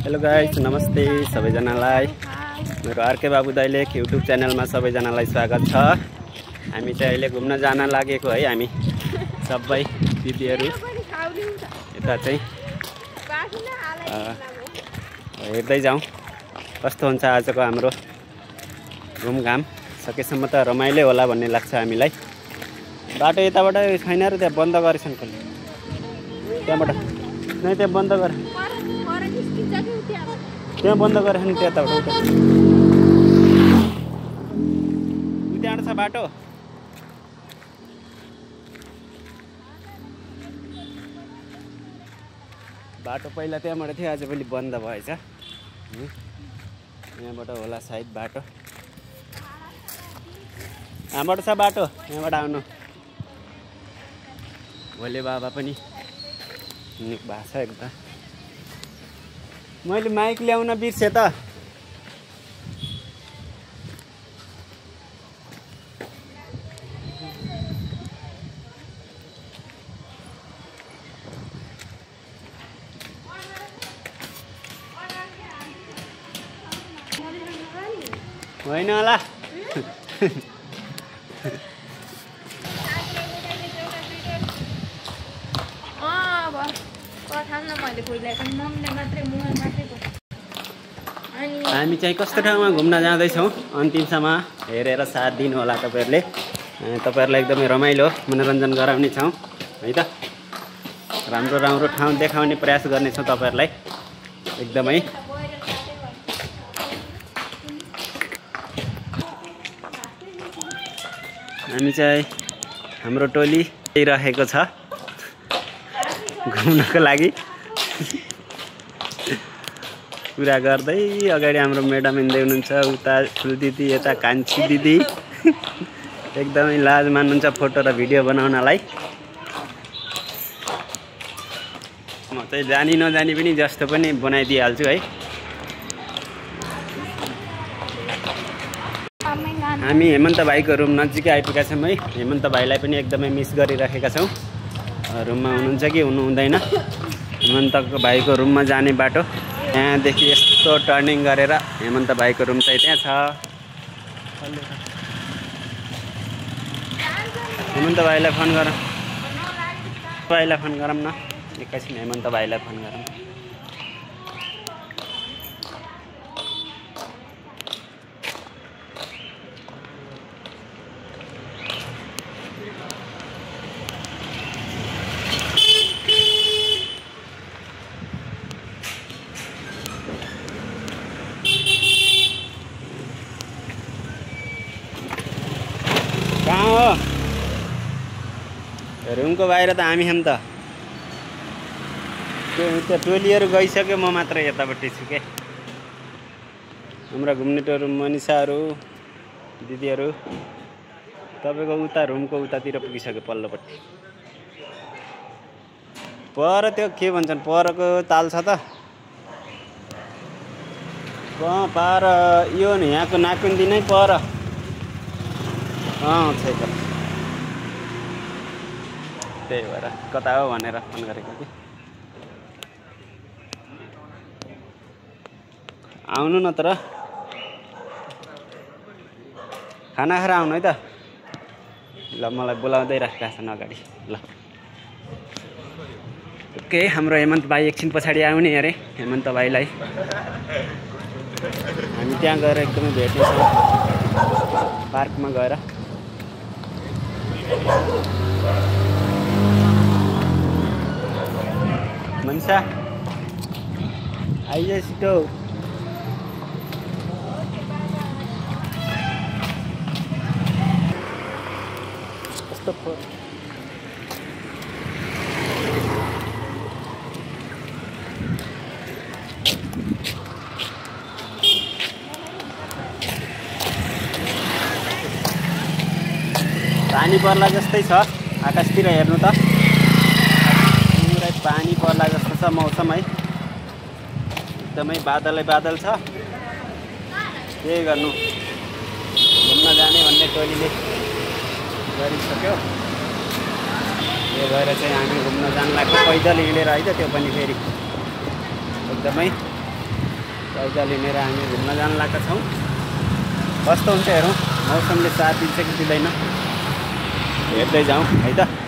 Hello guys, नमस्ते सबैजनालाई। मेरो आरके बाबु दैलेख युट्युब च्यानलमा सबैजनालाई स्वागत छ। हामी चाहिँ अहिले घुम्न जान लागेको है। हामी सबै दिदीहरू यता चाहिँ हेर्दै जाउँ कस्तो हुन्छ आजको हाम्रो घुमघाम। सकेसम्म त रमाइलो होला भन्ने लाग्छ हामीलाई। बाटो यताबाट छैन र त्यहाँ बन्द गरेछन् कसले, त्यहाँबाट नै त्यहाँ बन्द गरे, त्यहाँ बन्द गरेछन् त्यताबाट उता छ बाटो। बाटो पहिला त्यहाँबाट थियो, आजभोलि बन्द भएछ। यहाँबाट होला सायद बाटो, यहाँबाट छ बाटो, यहाँबाट आउनु। भोले बाबा पनि निक भएको छ एकदम। मैले माइक ल्याउन बिर्सेँ त। होइन होला। हामी चाहिँ कस्तो ठाउँमा घुम्न जाँदैछौँ अन्तिमसम्म हेरेर साथ दिनु होला तपाईँहरूले। तपाईँहरूलाई एकदमै रमाइलो मनोरञ्जन गराउने छौँ है त। राम्रो राम्रो ठाउँ देखाउने प्रयास गर्नेछौँ तपाईँहरूलाई एकदमै। हामी चाहिँ हाम्रो टोली रहेको छ घुम्नको लागि। कुरा गर्दै अगाडि हाम्रो म्याडम हिँड्दै हुनुहुन्छ, उता ठुल दिदी, यता कान्छी दिदी। एकदमै लाज मान्नुहुन्छ फोटो र भिडियो बनाउनलाई। म चाहिँ जानी नजानी पनि जस्तो पनि बनाइदिइहाल्छु है। हामी हेमन्त भाइको रुम नजिकै आइपुगेका छौँ है। हेमन्त भाइलाई पनि एकदमै मिस गरिराखेका छौँ। रुममा हुनुहुन्छ कि हुनु हुँदैन। हेमन्त भाइको रुममा जाने बाटो यहाँदेखि यस्तो टर्निङ गरेर हेमन्त भाइको रुम चाहिँ त्यहाँ छ। हेमन्त भाइलाई फोन गरौँ, भाइलाई फोन गरौँ न एकैछिन। हेमन्त भाइलाई फोन गरौँ। कहाँ हो? रुमको बाहिर त हामी छौँ त। त्यो टोलीहरू गइसक्यो, म मात्र यतापट्टि छु के। हाम्रा घुम्ने टोली मनिषाहरू दिदीहरू तपाईँको उता रुमको उतातिर पुगिसक्यो पल्लोपट्टि। पर त्यो के भन्छन्, परको ताल छ त। पर यो नि यहाँको नाकुन्दी नै पर। छ त, त्यही भएर कता हो भनेर फोन गरेको कि। आउनु न तर, खाना खाएर आउनु है त। ल मलाई बोलाउँदै राखेका छन् अगाडि। ल ओके, हाम्रो हेमन्त भाइ एकछिन पछाडि आउने अरे। हेमन्त भाइलाई हामी त्यहाँ गएर एकदमै भेट्नेछौँ पार्कमा गएर। मनिषा आइज छिटो। कस्तो पानी पर्ला जस्तै छ आकाशतिर हेर्नु त। पुरै पानी पर्ला जस्तो छ मौसम है। एकदमै बादलै बादल छ। के गर्नु, घुम्न जाने भन्ने टोलीले गरिसक्यो। यो भएर चाहिँ हामी घुम्न जान लाग्यो पैदल हिँडेर है त। त्यो पनि फेरि एकदमै पैसा लिनेर हामी घुम्न जान लागेका छौँ। कस्तो हुन्छ हेरौँ, मौसमले साथ दिन्छ कि दिँदैन, हेर्दै जाउँ है त।